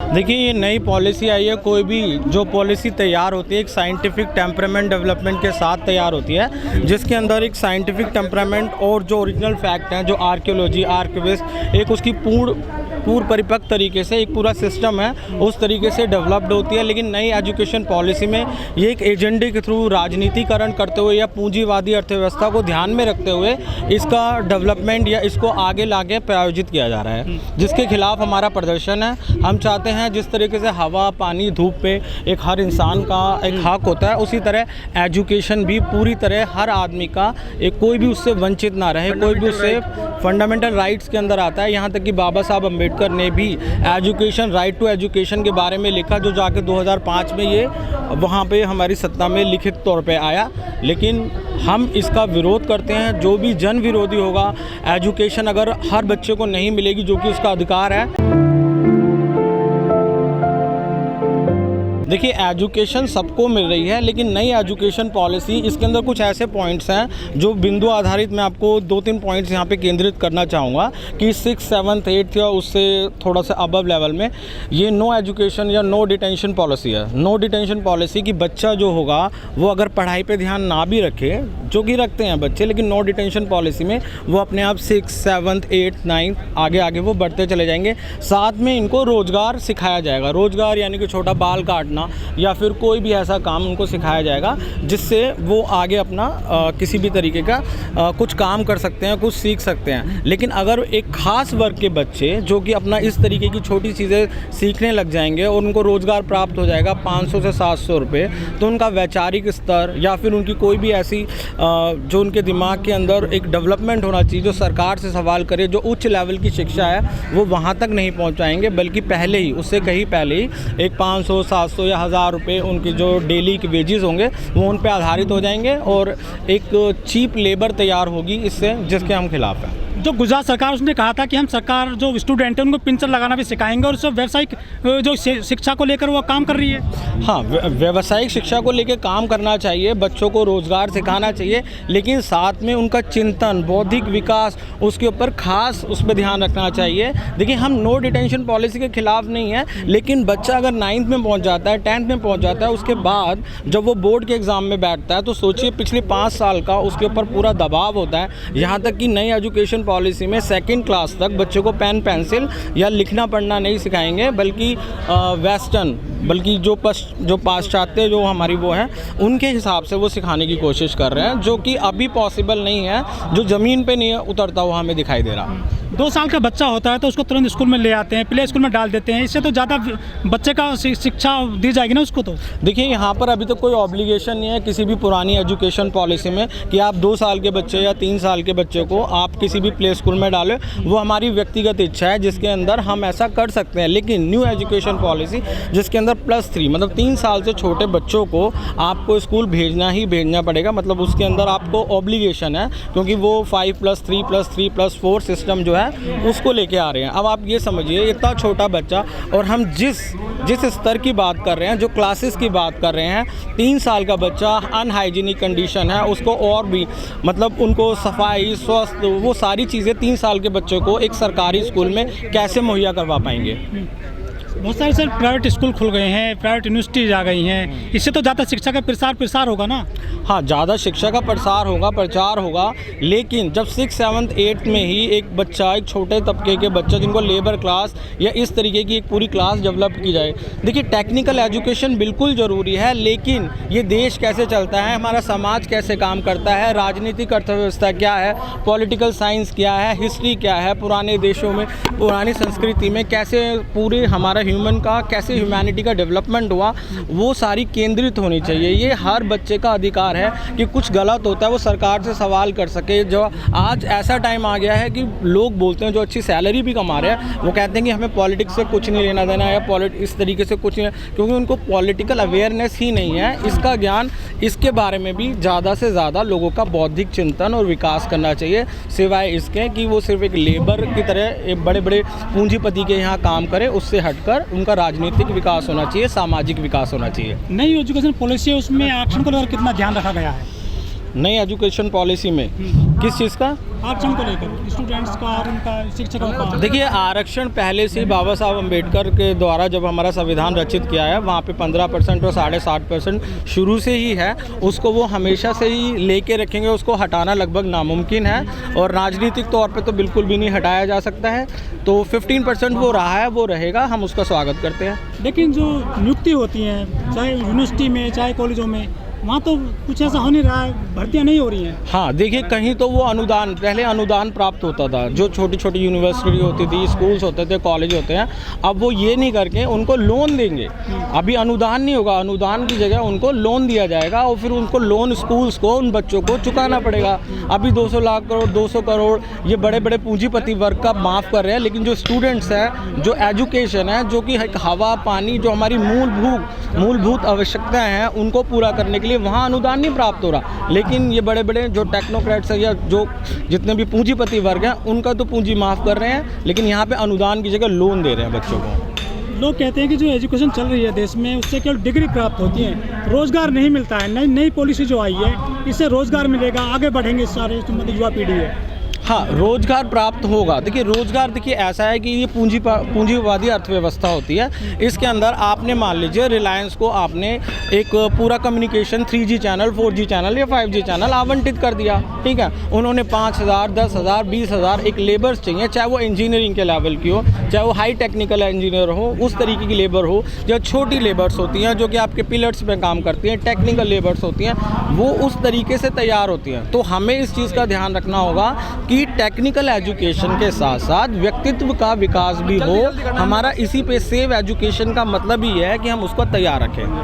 देखिए, ये नई पॉलिसी आई है। कोई भी जो पॉलिसी तैयार होती है एक साइंटिफिक टेम्परामेंट डेवलपमेंट के साथ तैयार होती है, जिसके अंदर एक साइंटिफिक टेम्परामेंट और जो ओरिजिनल फैक्ट हैं, जो आर्कियोलॉजी, आर्किविस्ट, एक उसकी पूर्ण परिपक्व तरीके से एक पूरा सिस्टम है उस तरीके से डेवलप्ड होती है। लेकिन नई एजुकेशन पॉलिसी में ये एक एजेंडे के थ्रू राजनीतिकरण करते हुए या पूंजीवादी अर्थव्यवस्था को ध्यान में रखते हुए इसका डेवलपमेंट या इसको आगे लाके प्रायोजित किया जा रहा है, जिसके खिलाफ हमारा प्रदर्शन है। हम चाहते हैं जिस तरीके से हवा, पानी, धूप पे एक हर इंसान का एक हक होता है, उसी तरह एजुकेशन भी पूरी तरह हर आदमी का एक कोई भी उससे वंचित ना रहे, कोई भी उससे फंडामेंटल राइट्स के अंदर आता है। यहाँ तक कि बाबा साहब अम्बेडकर ने भी एजुकेशन, राइट टू एजुकेशन के बारे में लिखा, जो जाके 2005 में ये वहाँ पे हमारी सत्ता में लिखित तौर पे आया। लेकिन हम इसका विरोध करते हैं। जो भी जन विरोधी होगा, एजुकेशन अगर हर बच्चे को नहीं मिलेगी जो कि उसका अधिकार है। देखिए, एजुकेशन सबको मिल रही है, लेकिन नई एजुकेशन पॉलिसी इसके अंदर कुछ ऐसे पॉइंट्स हैं जो बिंदु आधारित मैं आपको 2-3 पॉइंट्स यहाँ पे केंद्रित करना चाहूँगा कि 6th, 7th, 8th या उससे थोड़ा सा अबव लेवल में ये नो एजुकेशन या नो डिटेंशन पॉलिसी है। नो डिटेंशन पॉलिसी कि बच्चा जो होगा वो अगर पढ़ाई पर ध्यान ना भी रखे, जो कि रखते हैं बच्चे, लेकिन नो डिटेंशन पॉलिसी में वो अपने आप 6th, 7th, 8th, 9th आगे वो बढ़ते चले जाएंगे। साथ में इनको रोज़गार सिखाया जाएगा। रोज़गार यानी कि छोटा बाल काटना या फिर कोई भी ऐसा काम उनको सिखाया जाएगा जिससे वो आगे अपना किसी भी तरीके का कुछ काम कर सकते हैं, कुछ सीख सकते हैं। लेकिन अगर एक ख़ास वर्ग के बच्चे जो कि अपना इस तरीके की छोटी चीज़ें सीखने लग जाएंगे और उनको रोज़गार प्राप्त हो जाएगा 500 से 700 रुपये, तो उनका वैचारिक स्तर या फिर उनकी कोई भी ऐसी जो उनके दिमाग के अंदर एक डेवलपमेंट होना चाहिए, जो सरकार से सवाल करे, जो उच्च लेवल की शिक्षा है, वो वहाँ तक नहीं पहुँच पाएंगे, बल्कि पहले ही, उससे कहीं पहले ही एक 500, 700 या 1000 रुपये उनकी जो डेली के वेजेस होंगे वो उन पे आधारित हो जाएंगे और एक चीप लेबर तैयार होगी इससे, जिसके हम खिलाफ हैं। जो गुजरात सरकार, उसने कहा था कि हम सरकार जो स्टूडेंट हैं उनको पिंचर लगाना भी सिखाएंगे और सब व्यावसायिक जो शिक्षा को लेकर वो काम कर रही है। हाँ, व्यावसायिक शिक्षा को लेकर काम करना चाहिए, बच्चों को रोज़गार सिखाना चाहिए, लेकिन साथ में उनका चिंतन, बौद्धिक विकास, उसके ऊपर खास उस पर ध्यान रखना चाहिए। देखिए, हम नो डिटेंशन पॉलिसी के खिलाफ नहीं है, लेकिन बच्चा अगर 9th में पहुँच जाता है, 10th में पहुँच जाता है, उसके बाद जब वो बोर्ड के एग्ज़ाम में बैठता है तो सोचिए पिछले 5 साल का उसके ऊपर पूरा दबाव होता है। यहाँ तक कि नई एजुकेशन पॉलिसी में 2nd क्लास तक बच्चों को पेन पेंसिल या लिखना पढ़ना नहीं सिखाएंगे, बल्कि वेस्टर्न, बल्कि जो पाश्चात्य जो हमारी वो है उनके हिसाब से वो सिखाने की कोशिश कर रहे हैं, जो कि अभी पॉसिबल नहीं है, जो ज़मीन पे नहीं उतरता हुआ हमें दिखाई दे रहा। 2 साल का बच्चा होता है तो उसको तुरंत स्कूल में ले आते हैं, प्ले स्कूल में डाल देते हैं। इससे तो ज़्यादा बच्चे का शिक्षा दी जाएगी ना उसको। तो देखिए, यहाँ पर अभी तो कोई ऑब्लिगेशन नहीं है किसी भी पुरानी एजुकेशन पॉलिसी में कि आप 2 साल के बच्चे या 3 साल के बच्चे को आप किसी भी प्ले स्कूल में डालें। वो हमारी व्यक्तिगत इच्छा है जिसके अंदर हम ऐसा कर सकते हैं। लेकिन न्यू एजुकेशन पॉलिसी जिसके अंदर +3 मतलब 3 साल से छोटे बच्चों को आपको स्कूल भेजना ही भेजना पड़ेगा, मतलब उसके अंदर आपको ऑब्लिगेशन है, क्योंकि वो 5+3+3+4 सिस्टम जो है उसको लेके आ रहे हैं। अब आप ये समझिए, इतना छोटा बच्चा, और हम जिस स्तर की बात कर रहे हैं, जो क्लासेस की बात कर रहे हैं, 3 साल का बच्चा अनहाइजीनिक कंडीशन है, उसको और भी मतलब उनको सफाई, स्वस्थ, वो सारी चीज़ें 3 साल के बच्चों को एक सरकारी स्कूल में कैसे मुहैया करवा पाएंगे। बहुत सारे सर प्राइवेट स्कूल खुल गए हैं, प्राइवेट यूनिवर्सिटीज आ गई हैं, इससे तो ज़्यादा शिक्षा का प्रसार होगा ना। हाँ, ज़्यादा शिक्षा का प्रचार होगा, लेकिन जब 6th, 7th, 8th में ही एक बच्चा, एक छोटे तबके के बच्चा जिनको लेबर क्लास या इस तरीके की एक पूरी क्लास डेवलप की जाए। देखिए, टेक्निकल एजुकेशन बिल्कुल ज़रूरी है, लेकिन ये देश कैसे चलता है, हमारा समाज कैसे काम करता है, राजनीतिक अर्थव्यवस्था क्या है, पॉलिटिकल साइंस क्या है, हिस्ट्री क्या है, पुराने देशों में, पुरानी संस्कृति में कैसे पूरे हमारा कैसे ह्यूमैनिटी का डेवलपमेंट हुआ, वो सारी केंद्रित होनी चाहिए। ये हर बच्चे का अधिकार है कि कुछ गलत होता है वो सरकार से सवाल कर सके। जो आज ऐसा टाइम आ गया है कि लोग बोलते हैं, जो अच्छी सैलरी भी कमा रहे हैं, वो कहते हैं कि हमें पॉलिटिक्स से कुछ नहीं लेना देना या इस तरीके से कुछ नहीं, क्योंकि उनको पॉलिटिकल अवेयरनेस ही नहीं है, इसका ज्ञान, इसके बारे में भी ज़्यादा से ज़्यादा लोगों का बौद्धिक चिंतन और विकास करना चाहिए, सिवाय इसके कि वो सिर्फ एक लेबर की तरह एक बड़े बड़े पूंजीपति के यहाँ काम करे। उससे हटकर उनका राजनीतिक विकास होना चाहिए, सामाजिक विकास होना चाहिए। नई एजुकेशन पॉलिसी है, उसमें आरक्षण को लेकर कितना ध्यान रखा गया है? नई एजुकेशन पॉलिसी में किस चीज़ का? आरक्षण को लेकर स्टूडेंट्स का और उनका शिक्षकों का। देखिए, आरक्षण पहले से ही बाबा साहब अम्बेडकर के द्वारा जब हमारा संविधान रचित किया है, वहाँ पे 15% और 60.5% शुरू से ही है। उसको वो हमेशा से ही लेके रखेंगे, उसको हटाना लगभग नामुमकिन है और राजनीतिक तौर पे तो बिल्कुल भी नहीं हटाया जा सकता है। तो 15% वो रहा है, वो रहेगा, हम उसका स्वागत करते हैं। लेकिन जो नियुक्ति होती हैं, चाहे यूनिवर्सिटी में चाहे कॉलेजों में, वहाँ तो कुछ ऐसा हो नहीं रहा है, भर्तियाँ नहीं हो रही हैं। हाँ, देखिए, कहीं तो वो अनुदान, पहले अनुदान प्राप्त होता था, जो छोटी छोटी यूनिवर्सिटी होती थी, स्कूल्स होते थे, कॉलेज होते हैं, अब वो ये नहीं करके उनको लोन देंगे। अभी अनुदान नहीं होगा, अनुदान की जगह उनको लोन दिया जाएगा और फिर उनको लोन स्कूल्स को, उन बच्चों को चुकाना पड़ेगा। अभी 200 लाख करोड़, 200 करोड़ ये बड़े बड़े पूंजीपति वर्ग का माफ़ कर रहे हैं, लेकिन जो स्टूडेंट्स हैं, जो एजुकेशन है, जो कि हवा पानी, जो हमारी मूलभूत आवश्यकताएँ हैं, उनको पूरा करने के लिए वहाँ अनुदान नहीं प्राप्त हो रहा। लेकिन ये बड़े बड़े जो टेक्नोक्रेट्स हैं या जो जितने भी पूंजीपति वर्ग हैं, उनका तो पूंजी माफ़ कर रहे हैं, लेकिन यहाँ पे अनुदान की जगह लोन दे रहे हैं बच्चों को। लोग कहते हैं कि जो एजुकेशन चल रही है देश में, उससे केवल डिग्री प्राप्त होती है, रोजगार नहीं मिलता है। नई पॉलिसी जो आई है, इससे रोजगार मिलेगा, आगे बढ़ेंगे सारे मतलब युवा पीढ़ी है। हाँ, रोजगार प्राप्त होगा। देखिए, रोजगार देखिए ऐसा है कि ये पूंजीवादी अर्थव्यवस्था होती है। इसके अंदर आपने मान लीजिए रिलायंस को आपने एक पूरा communication 3G channel, 4G channel या 5G चैनल आवंटित कर दिया, ठीक है। उन्होंने 5,000, 10,000, 20,000 एक लेबर्स चाहिए, चाहे वो इंजीनियरिंग के लेवल की हो, चाहे वो हाई टेक्निकल इंजीनियर हो, उस तरीके की लेबर हो, या छोटी लेबर्स होती हैं जो कि आपके पिलर्स पे काम करती हैं, टेक्निकल लेबर्स होती हैं, वो उस तरीके से तैयार होती हैं। तो हमें इस चीज़ का ध्यान रखना होगा कि टेक्निकल एजुकेशन के साथ साथ व्यक्तित्व का विकास भी हो। हमारा इसी पे सेव एजुकेशन का मतलब ही है कि हम उसको तैयार रखें।